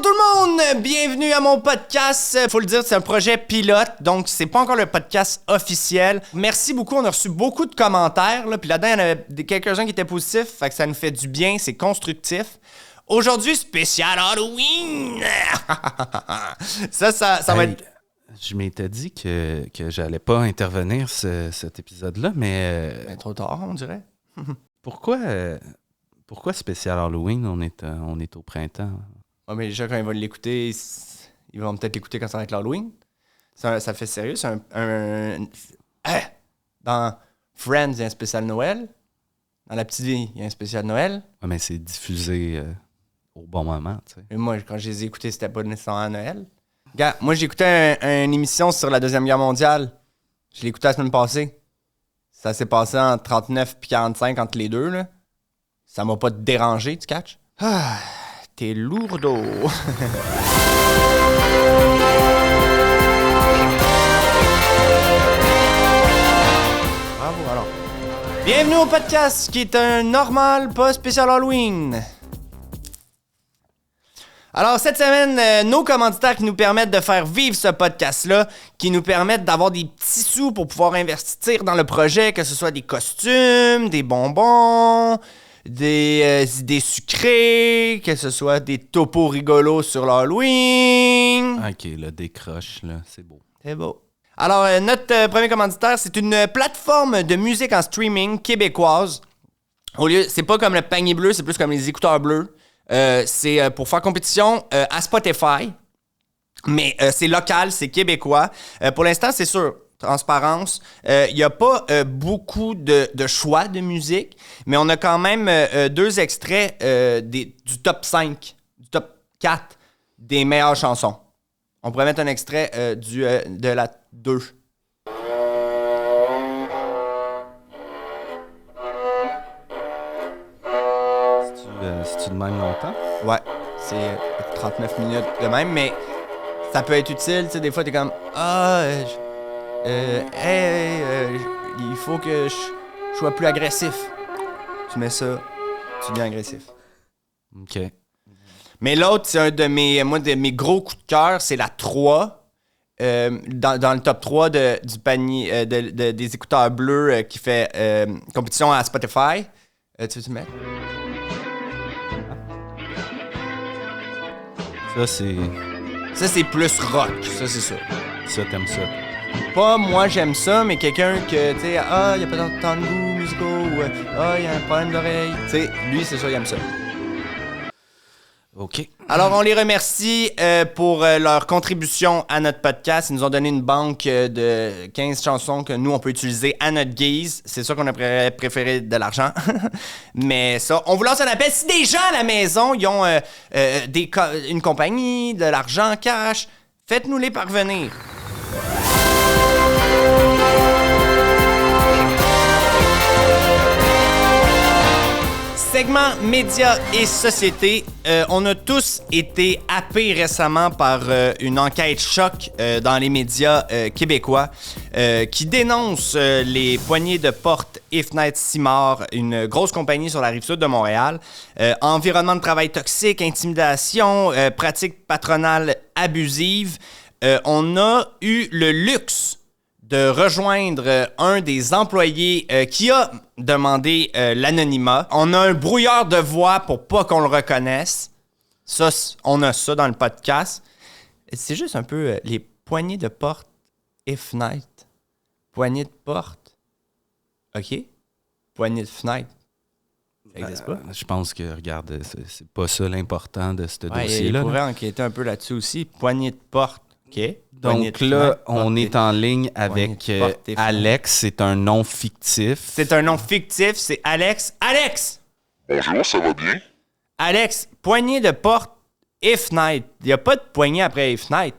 tout le monde! Bienvenue à mon podcast. Faut le dire, c'est un projet pilote, donc c'est pas encore le podcast officiel. Merci beaucoup, on a reçu beaucoup de commentaires, là, puis là-dedans, il y en avait quelques-uns qui étaient positifs, fait que ça nous fait du bien, c'est constructif. Aujourd'hui, spécial Halloween! ça va être... Je m'étais dit que j'allais pas intervenir cet épisode-là, mais... trop tard, on dirait. Pourquoi spécial Halloween? On est au printemps. Ouais, mais déjà, quand ils vont l'écouter, ils vont peut-être l'écouter quand ça va être l'Halloween. Ça fait sérieux, c'est dans Friends, il y a un spécial Noël. Dans La Petite Vie, il y a un spécial Noël. Ouais, mais c'est diffusé au bon moment, tu sais. Et moi, quand je les ai écoutés, c'était pas nécessairement à Noël. Regarde, moi, j'ai écouté une émission sur la Deuxième Guerre mondiale. Je l'ai écouté la semaine passée. Ça s'est passé en 39 puis 45 entre les deux, là. Ça m'a pas dérangé, tu catches? Ah, t'es lourdeau. Bravo, alors. Bienvenue au podcast, qui est un normal, pas spécial Halloween. Alors, cette semaine, nos commanditaires qui nous permettent de faire vivre ce podcast-là, qui nous permettent d'avoir des petits sous pour pouvoir investir dans le projet, que ce soit des costumes, des bonbons, des idées sucrées, que ce soit des topos rigolos sur l'Halloween. OK, là, décroche, là, c'est beau. C'est beau. Alors, notre premier commanditaire, c'est une plateforme de musique en streaming québécoise. C'est pas comme le panier bleu, c'est plus comme les écouteurs bleus. C'est pour faire compétition à Spotify, mais c'est local, c'est québécois. Pour l'instant, c'est sûr, transparence, il n'y a pas beaucoup de choix de musique, mais on a quand même deux extraits du top 5, du top 4 des meilleures chansons. On pourrait mettre un extrait de la 2. C'est-tu de même longtemps? Ouais, c'est 39 minutes de même, mais ça peut être utile, tu sais, des fois t'es comme il faut que je sois plus agressif. Tu mets ça, tu deviens agressif. OK. Mais l'autre, c'est un de mes gros coups de cœur, c'est la 3. Dans le top 3 du panier des écouteurs bleus qui fait compétition à Spotify. Tu veux-tu mettre? Ça, c'est plus rock. Ça, c'est ça. Ça, t'aimes ça? Pas moi, j'aime ça, mais quelqu'un que, tu sais, il a pas tant de goûts musicaux, ou il y a un problème d'oreille. Tu sais, lui, c'est ça, il aime ça. OK. Alors, on les remercie pour leur contribution à notre podcast. Ils nous ont donné une banque de 15 chansons que nous, on peut utiliser à notre guise. C'est sûr qu'on a préféré de l'argent. Mais ça, on vous lance un appel. Si des gens à la maison, ils ont une compagnie, de l'argent cash, faites-nous les parvenir. Segment médias et société. On a tous été happés récemment par une enquête choc dans les médias québécois qui dénonce les poignées de porte If Night Simard, une grosse compagnie sur la rive-sud de Montréal. Environnement de travail toxique, intimidation, pratiques patronales abusives. On a eu le luxe de rejoindre un des employés qui a demandé l'anonymat. On a un brouilleur de voix pour pas qu'on le reconnaisse. Ça, on a ça dans le podcast. C'est juste un peu les poignées de porte If Night. Poignées de porte. OK? Poignées de fenêtre. Ça existe pas? Je pense que, regarde, c'est pas ça l'important de ce dossier-là. Il pourrait enquêter un peu là-dessus aussi. Poignées de porte. OK. Donc là, on est en ligne avec Alex. C'est un nom fictif. C'est un nom fictif. C'est Alex. Alex! Bonjour, ça va bien? Alex, poignée de porte If Night. Il n'y a pas de poignée après If Night.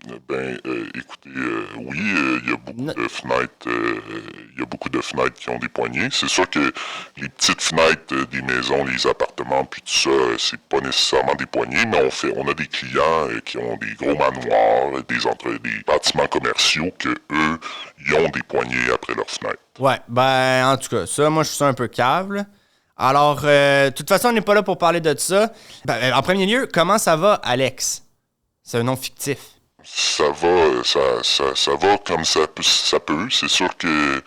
Écoutez, oui, il y a beaucoup de fenêtres. Il y a beaucoup de fenêtres qui ont des poignées. C'est sûr que les petites fenêtres des maisons, les appartements, puis tout ça, c'est pas nécessairement des poignées, mais on a des clients qui ont des gros manoirs, des bâtiments commerciaux que eux, ils ont des poignées après leurs fenêtres. Ouais, ben en tout cas, ça, moi je suis un peu cave, là. Alors, de toute façon, on n'est pas là pour parler de ça. En premier lieu, comment ça va, Alex? C'est un nom fictif. Ça va, ça va comme ça peut. C'est sûr que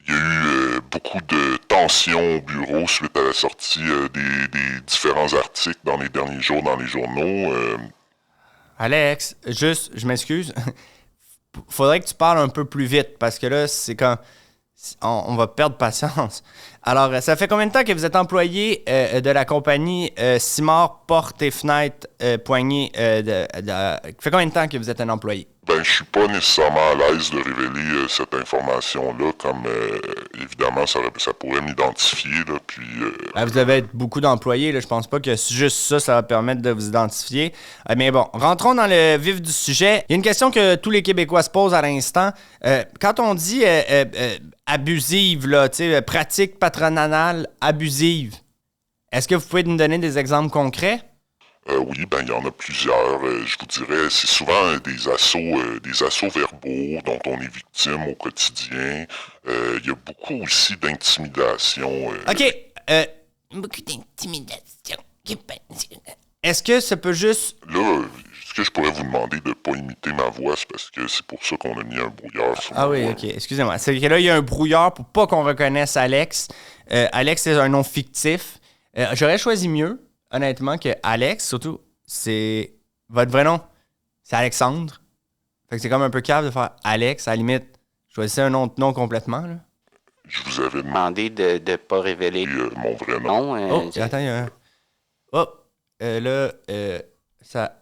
il y a eu beaucoup de tensions au bureau suite à la sortie des différents articles dans les derniers jours dans les journaux. Alex, juste, je m'excuse. Faudrait que tu parles un peu plus vite parce que là, c'est quand on va perdre patience. Alors, ça fait combien de temps que vous êtes employé de la compagnie Simard Portes et Fenêtres Poignées? Ça fait combien de temps que vous êtes un employé? Ben, je suis pas nécessairement à l'aise de révéler cette information-là, comme évidemment, ça pourrait m'identifier, là, puis... Vous avez beaucoup d'employés, là, je pense pas que juste ça va permettre de vous identifier. Mais bon, rentrons dans le vif du sujet. Il y a une question que tous les Québécois se posent à l'instant. Quand on dit abusive, là, tu sais, pratique patronale abusive, est-ce que vous pouvez nous donner des exemples concrets? Oui, ben il y en a plusieurs. Je vous dirais, c'est souvent des assauts verbaux dont on est victime au quotidien. Il y a beaucoup aussi d'intimidation. OK. Beaucoup d'intimidation. Est-ce que ça peut juste... Là, est-ce que je pourrais vous demander de ne pas imiter ma voix? C'est parce que c'est pour ça qu'on a mis un brouillard sur ma voix. OK. Excusez-moi. C'est que là, il y a un brouillard pour pas qu'on reconnaisse Alex. Alex, c'est un nom fictif. J'aurais choisi mieux, honnêtement, que Alex, surtout, c'est votre vrai nom. C'est Alexandre. Fait que c'est comme un peu cave de faire Alex. À la limite, choisissez un autre nom complètement, là. Je vous avais demandé de ne pas révéler mon vrai nom. Attends, il y a un... là, ça...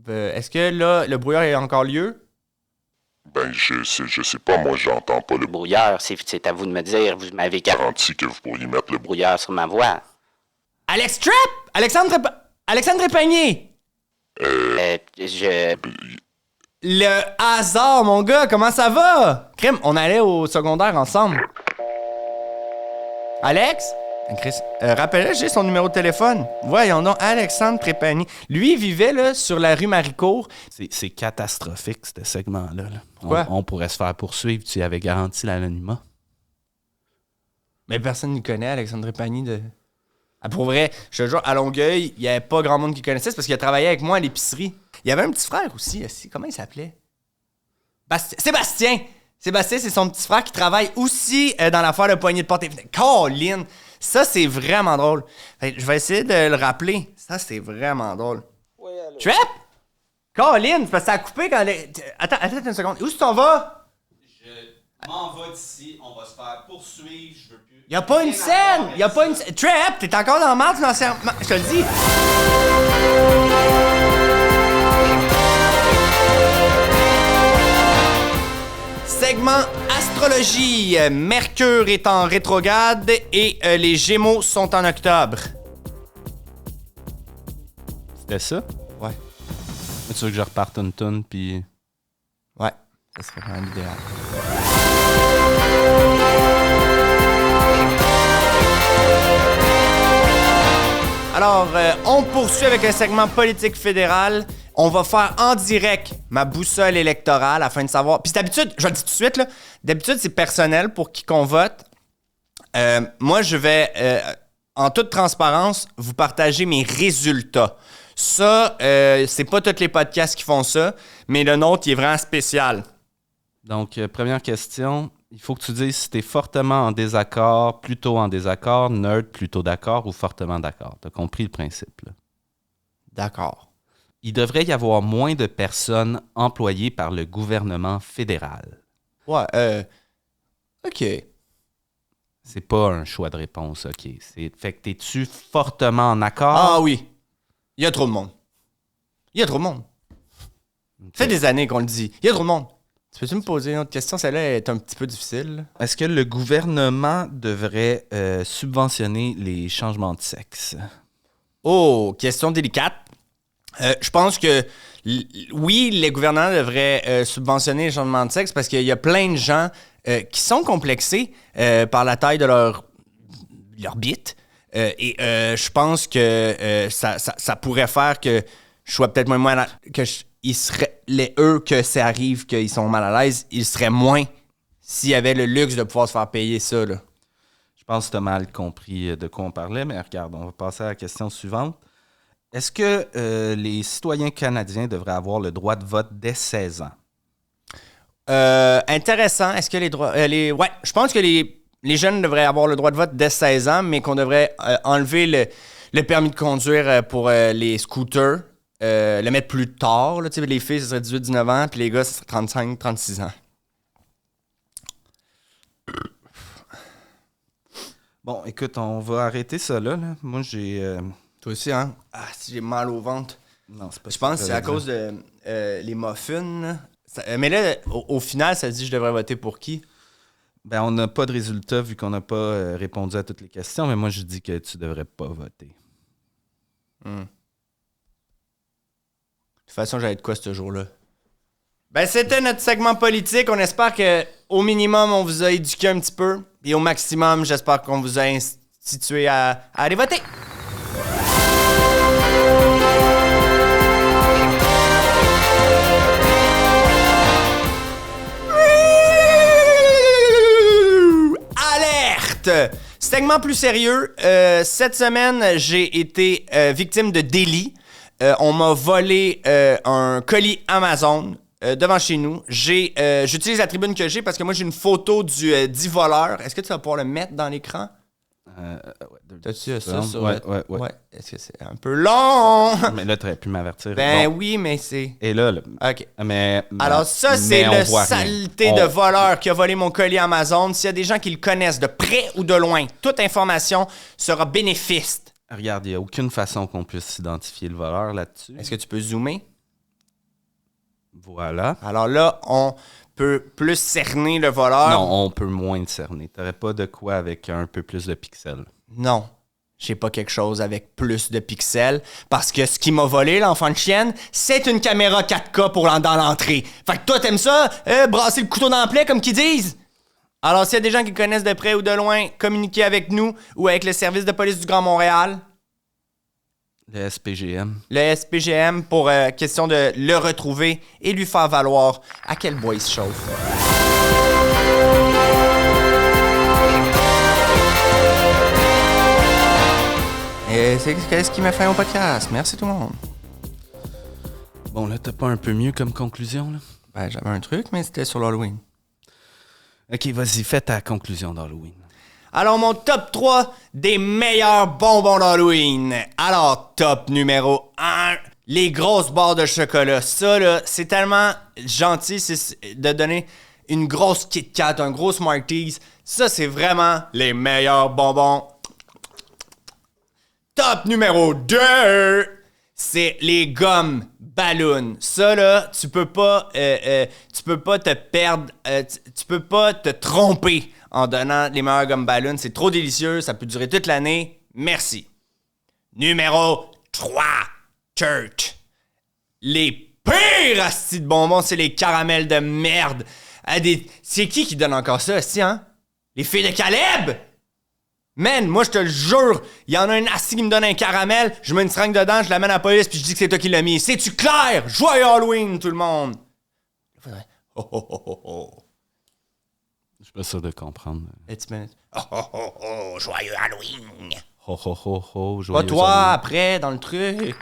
est-ce que là, le brouillard est encore lieu? Ben, je sais pas, moi, j'entends pas le brouillard. C'est à vous de me dire. Vous m'avez garanti que vous pourriez mettre le brouillard sur ma voix. Alex Trapp! Alexandre Trépanier! Le hasard, mon gars, comment ça va? Crème, on allait au secondaire ensemble. Alex? Chris, rappelle-le, j'ai son numéro de téléphone. Voyons donc, Alexandre Trépanier. Lui, il vivait là, sur la rue Maricourt. C'est catastrophique, ce segment-là. Là. Pourquoi? On pourrait se faire poursuivre, tu avais garanti l'anonymat. Mais personne ne connaît Alexandre Trépanier de... Ah, pour vrai, je te jure, à Longueuil, il n'y avait pas grand monde qui connaissait. C'est parce qu'il a travaillé avec moi à l'épicerie. Il y avait un petit frère aussi. Comment il s'appelait? Sébastien! Sébastien, c'est son petit frère qui travaille aussi dans l'affaire de poignée de porte et fenêtre. Colin! Ça, c'est vraiment drôle. Je vais essayer de le rappeler. Ça, c'est vraiment drôle. Oui, allô. Trap? Colin! C'est parce que ça a coupé quand... Attends une seconde. Où est-ce que tu t'en vas? Je m'en vais d'ici. On va se faire poursuivre. Je veux plus... Y'a pas une scène! Y'a pas une scène! Trap! T'es encore dans le marde financièrement. Je te le dis. Segment astrologie. Mercure est en rétrograde et les Gémeaux sont en octobre. C'était ça? Ouais. Mais tu veux que je reparte une toune, puis... Ouais, ça serait quand même idéal. Alors, on poursuit avec un segment politique fédéral. On va faire en direct ma boussole électorale afin de savoir... Puis d'habitude, je le dis tout de suite, là, d'habitude, c'est personnel pour qui qu'on vote. Moi, je vais, en toute transparence, vous partager mes résultats. Ça, c'est pas tous les podcasts qui font ça, mais le nôtre, il est vraiment spécial. Donc, première question. Il faut que tu dises si tu es fortement en désaccord, plutôt en désaccord, neutre, plutôt d'accord ou fortement d'accord. Tu as compris le principe, là? D'accord. Il devrait y avoir moins de personnes employées par le gouvernement fédéral. Ouais, OK. C'est pas un choix de réponse, OK. Fait que t'es-tu fortement en accord? Ah oui. Il y a trop de monde. Il y a trop de monde. Okay. Ça fait des années qu'on le dit. Il y a trop de monde. Tu peux-tu me poser une autre question? Celle-là est un petit peu difficile. Est-ce que le gouvernement devrait subventionner les changements de sexe? Oh, question délicate. Je pense que oui, les gouvernants devraient subventionner les changements de sexe parce qu'il y a plein de gens qui sont complexés par la taille de leur bite. Et je pense que ça pourrait faire que je sois peut-être moins ils seraient eux que ça arrive qu'ils sont mal à l'aise, ils seraient moins s'il y avait le luxe de pouvoir se faire payer ça, là. Je pense que tu as mal compris de quoi on parlait, mais regarde, on va passer à la question suivante. Est-ce que les citoyens canadiens devraient avoir le droit de vote dès 16 ans? Intéressant. Est-ce que les droits... ouais, je pense que les jeunes devraient avoir le droit de vote dès 16 ans, mais qu'on devrait enlever le permis de conduire pour les scooters, le mettre plus tard. Là, les filles, ce serait 18-19 ans, puis les gars, ce serait 35-36 ans. Bon, écoute, on va arrêter ça là. Moi, j'ai... Toi aussi, hein? Ah, si j'ai mal au ventre. Non, c'est pas Je ça pense que que c'est à j'allais cause de les muffins. Là. Mais là, au final, ça se dit que je devrais voter pour qui? Ben, on n'a pas de résultat vu qu'on n'a pas répondu à toutes les questions, mais moi, je dis que tu devrais pas voter. De toute façon, j'allais de quoi ce jour-là? Ben, c'était notre segment politique. On espère qu'au minimum, on vous a éduqué un petit peu. Et au maximum, j'espère qu'on vous a institué à aller voter. Alerte! Segment plus sérieux. Cette semaine, j'ai été victime de délit. On m'a volé un colis Amazon devant chez nous. J'utilise la tribune que j'ai parce que moi, j'ai une photo du dit voleur. Est-ce que tu vas pouvoir le mettre dans l'écran? T'as-tu ça sur... Ouais. Est-ce que c'est un peu long? Mais là, tu aurais pu m'avertir. Ben Bon. oui, mais c'est... Et là, OK. mais Alors ça, c'est on le voit rien. saleté de voleur qui a volé mon colis Amazon. S'il y a des gens qui le connaissent de près ou de loin, toute information sera bénéfice. Regarde, il n'y a aucune façon qu'on puisse identifier le voleur là-dessus. Est-ce que tu peux zoomer? Voilà. Alors là, on peut plus cerner le voleur. Non, on peut moins le cerner. Tu n'aurais pas de quoi avec un peu plus de pixels. Non. J'ai pas quelque chose avec plus de pixels. Parce que ce qui m'a volé, l'enfant de chienne, c'est une caméra 4K dans l'entrée. Fait que toi, t'aimes ça? Brasser le couteau dans le plaie, comme qu'ils disent? Alors, s'il y a des gens qui connaissent de près ou de loin, communiquez avec nous ou avec le service de police du Grand Montréal. Le SPGM. Le SPGM pour question de le retrouver et lui faire valoir à quel bois il se chauffe. Et c'est ce qui m'a fait au podcast. Merci tout le monde. Bon, là, t'as pas un peu mieux comme conclusion, là? Ben, j'avais un truc, mais c'était sur l'Halloween. OK, vas-y, fais ta conclusion d'Halloween. Alors, mon top 3 des meilleurs bonbons d'Halloween. Alors, top numéro 1, les grosses barres de chocolat. Ça, là, c'est tellement gentil de donner une grosse Kit Kat, un gros Smarties. Ça, c'est vraiment les meilleurs bonbons. Top numéro 2, c'est les gommes Balloon. Ça, là, tu peux pas te perdre, tu peux pas te tromper en donnant les meilleurs gommes Balloon. C'est trop délicieux, ça peut durer toute l'année. Merci. Numéro 3, Church. Les pires astis de bonbons, c'est les caramels de merde. C'est qui donne encore ça, asti, hein? Les filles de Caleb! Man, moi, je te le jure, il y en a un assis qui me donne un caramel, je mets une seringue dedans, je l'amène à la police, puis je dis que c'est toi qui l'as mis. C'est-tu clair? Joyeux Halloween, tout le monde! Oh, oh, oh, oh, oh. Je suis pas sûr de comprendre. Oh, oh, oh, oh, joyeux Halloween! Ho, ho, ho, ho, Pas joyeux toi, Halloween. après, dans le truc.